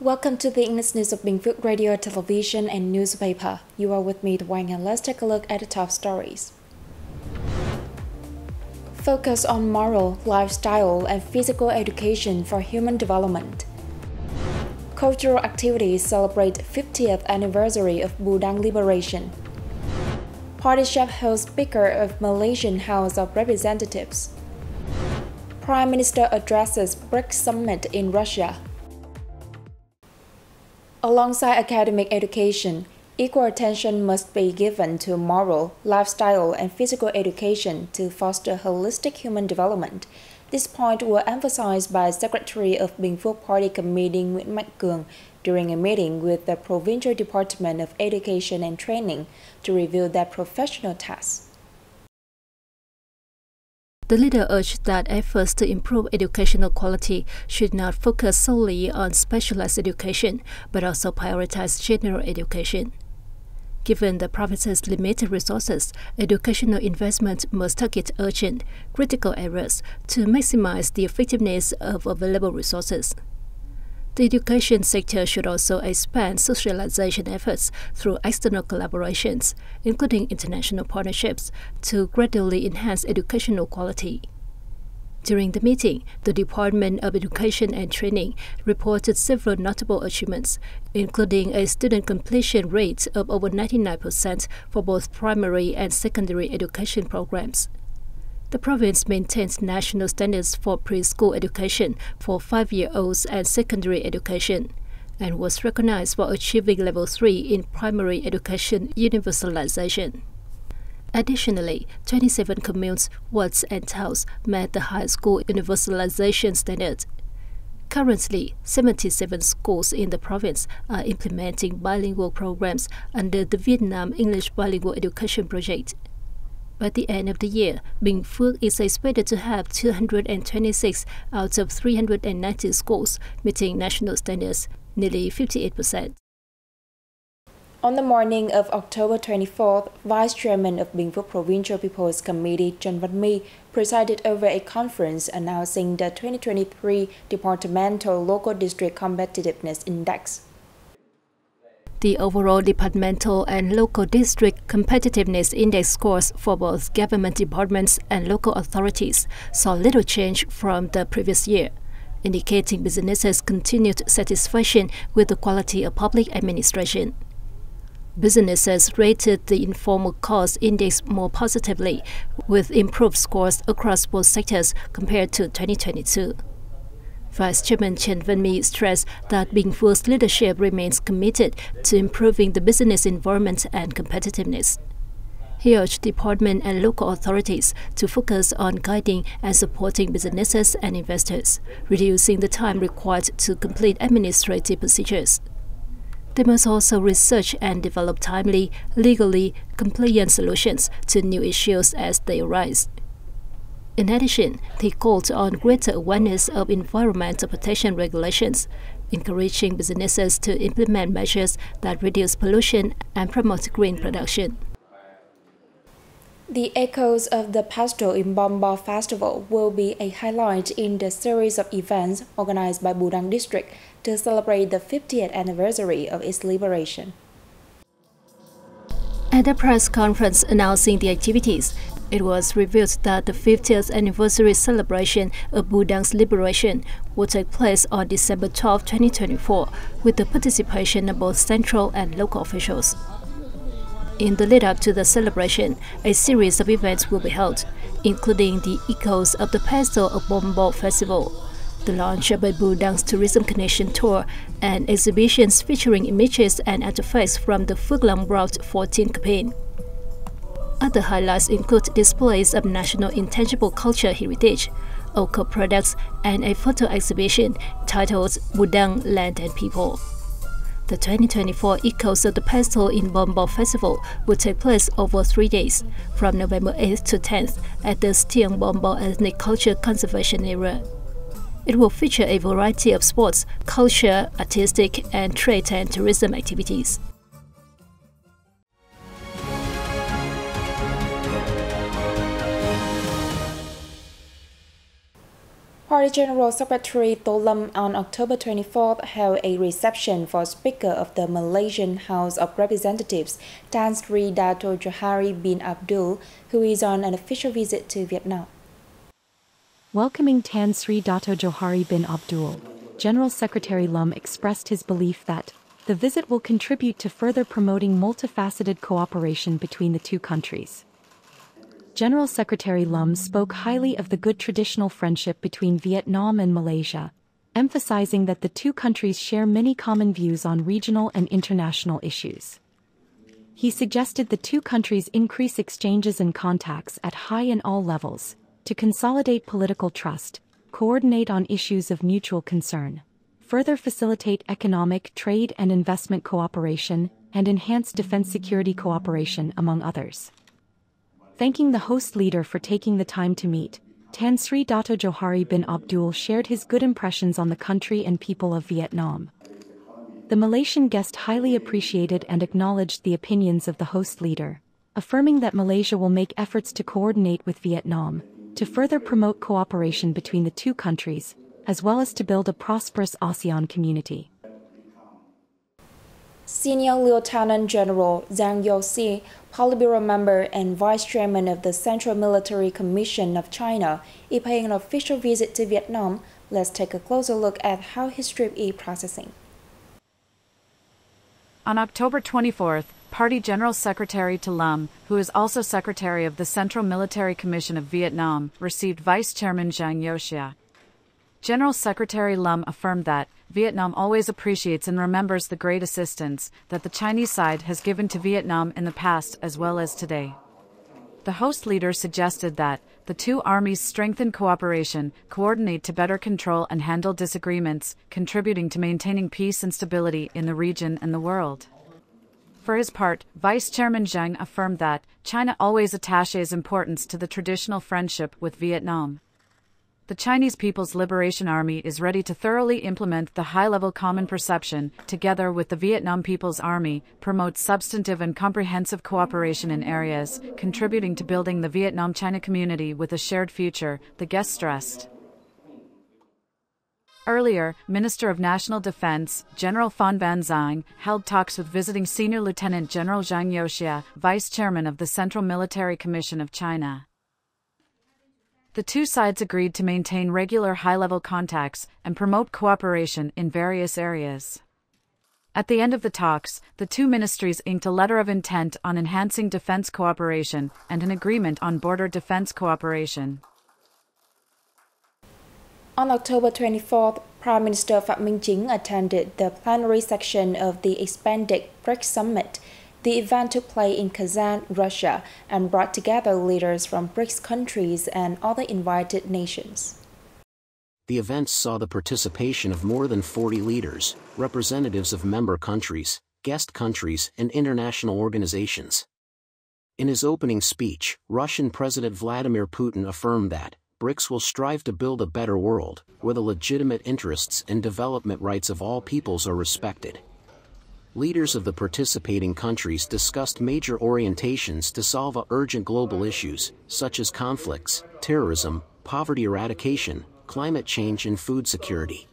Welcome to the English News of Bình Phước Radio, Television, and Newspaper. You are with me, Wang, and let's take a look at the top stories. Focus on moral, lifestyle, and physical education for human development. Cultural activities celebrate 50th anniversary of Budang liberation. Party chef hosts Speaker of Malaysian House of Representatives. Prime Minister addresses BRICS Summit in Russia. Alongside academic education, equal attention must be given to moral, lifestyle, and physical education to foster holistic human development. This point was emphasized by Secretary of Bình Phước Party Committee Nguyễn Mạnh Cường during a meeting with the Provincial Department of Education and Training to review their professional tasks. The leader urged that efforts to improve educational quality should not focus solely on specialized education, but also prioritize general education. Given the province's limited resources, educational investment must target urgent, critical areas to maximize the effectiveness of available resources. The education sector should also expand socialization efforts through external collaborations, including international partnerships, to gradually enhance educational quality. During the meeting, the Department of Education and Training reported several notable achievements, including a student completion rate of over 99% for both primary and secondary education programs. The province maintains national standards for preschool education for 5-year-olds and secondary education, and was recognized for achieving Level 3 in primary education universalization. Additionally, 27 communes, wards, and towns met the high school universalization standard. Currently, 77 schools in the province are implementing bilingual programs under the Vietnam English Bilingual Education Project. By the end of the year, Bình Phước is expected to have 226 out of 390 schools meeting national standards, nearly 58%. On the morning of October 24th, Vice Chairman of Bình Phước Provincial People's Committee Trần Văn My presided over a conference announcing the 2023 Departmental Local District Competitiveness Index. The overall departmental and local district competitiveness index scores for both government departments and local authorities saw little change from the previous year, indicating businesses' continued satisfaction with the quality of public administration. Businesses rated the informal cost index more positively, with improved scores across both sectors compared to 2022. Vice Chairman Trần Văn My stressed that Bình Phước leadership remains committed to improving the business environment and competitiveness. He urged department and local authorities to focus on guiding and supporting businesses and investors, reducing the time required to complete administrative procedures. They must also research and develop timely, legally compliant solutions to new issues as they arise. In addition, they called on greater awareness of environmental protection regulations, encouraging businesses to implement measures that reduce pollution and promote green production. The echoes of the Pastoral in Bombo Festival will be a highlight in the series of events organized by Budang District to celebrate the 50th anniversary of its liberation. At a press conference announcing the activities, it was revealed that the 50th anniversary celebration of Budang's liberation will take place on December 12, 2024, with the participation of both central and local officials. In the lead-up to the celebration, a series of events will be held, including the Echoes of the Pastoral of Bombo Festival, the launch of a Budang's Tourism Connection Tour, and exhibitions featuring images and artifacts from the Phước Long Route 14 campaign. Other highlights include displays of national intangible culture heritage, local products, and a photo exhibition titled Budang, Land and People. The 2024 Echoes of the Pastoral in Bombo Festival will take place over 3 days, from November 8th to 10th at the Stiang Bombo Ethnic Culture Conservation Area. It will feature a variety of sports, culture, artistic, and trade and tourism activities. Party General Secretary To Lam on October 24th held a reception for Speaker of the Malaysian House of Representatives, Tan Sri Dato' Johari bin Abdul, who is on an official visit to Vietnam. Welcoming Tan Sri Dato' Johari bin Abdul, General Secretary Lam expressed his belief that the visit will contribute to further promoting multifaceted cooperation between the two countries. General Secretary Lam spoke highly of the good traditional friendship between Vietnam and Malaysia, emphasizing that the two countries share many common views on regional and international issues. He suggested the two countries increase exchanges and contacts at high and all levels, to consolidate political trust, coordinate on issues of mutual concern, further facilitate economic, trade and investment cooperation, and enhance defense security cooperation, among others. Thanking the host leader for taking the time to meet, Tan Sri Dato' Johari bin Abdul shared his good impressions on the country and people of Vietnam. The Malaysian guest highly appreciated and acknowledged the opinions of the host leader, affirming that Malaysia will make efforts to coordinate with Vietnam, to further promote cooperation between the two countries, as well as to build a prosperous ASEAN community. Senior Lieutenant General Zhang Youxi, Politburo member and Vice Chairman of the Central Military Commission of China, is paying an official visit to Vietnam. Let's take a closer look at how his trip is processing. On October 24th, Party General Secretary To Lam, who is also Secretary of the Central Military Commission of Vietnam, received Vice Chairman Zhang Youxi. General Secretary Lam affirmed that Vietnam always appreciates and remembers the great assistance that the Chinese side has given to Vietnam in the past as well as today. The host leader suggested that the two armies strengthen cooperation, coordinate to better control and handle disagreements, contributing to maintaining peace and stability in the region and the world. For his part, Vice Chairman Zhang affirmed that China always attaches importance to the traditional friendship with Vietnam. The Chinese People's Liberation Army is ready to thoroughly implement the high-level common perception, together with the Vietnam People's Army, promote substantive and comprehensive cooperation in areas, contributing to building the Vietnam-China community with a shared future, the guest stressed. Earlier, Minister of National Defense, General Phan Van Giang, held talks with visiting Senior Lieutenant General Zhang Youxi, Vice Chairman of the Central Military Commission of China. The two sides agreed to maintain regular high-level contacts and promote cooperation in various areas. At the end of the talks, the two ministries inked a letter of intent on enhancing defense cooperation and an agreement on border defense cooperation. On October 24th, Prime Minister Phạm Minh Chính attended the plenary section of the expanded BRICS Summit. The event took place in Kazan, Russia, and brought together leaders from BRICS countries and other invited nations. The event saw the participation of more than 40 leaders, representatives of member countries, guest countries, and international organizations. In his opening speech, Russian President Vladimir Putin affirmed that BRICS will strive to build a better world, where the legitimate interests and development rights of all peoples are respected. Leaders of the participating countries discussed major orientations to solve urgent global issues, such as conflicts, terrorism, poverty eradication, climate change and food security.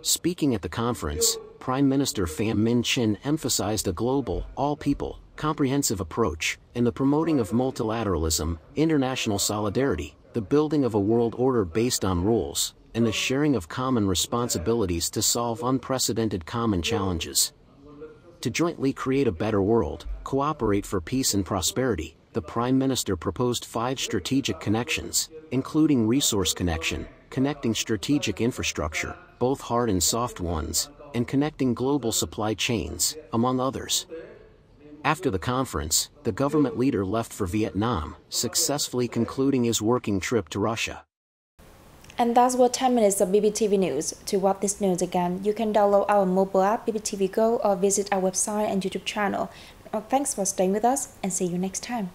Speaking at the conference, Prime Minister Pham Minh Chinh emphasized a global, all-people, comprehensive approach, in the promoting of multilateralism, international solidarity, the building of a world order based on rules, and the sharing of common responsibilities to solve unprecedented common challenges. To jointly create a better world, cooperate for peace and prosperity, the Prime Minister proposed 5 strategic connections, including resource connection, connecting strategic infrastructure, both hard and soft ones, and connecting global supply chains, among others. After the conference, the government leader left for Vietnam, successfully concluding his working trip to Russia. And that's what 10 minutes of BPTV News. To watch this news again, you can download our mobile app BPTV Go or visit our website and YouTube channel. Thanks for staying with us and see you next time.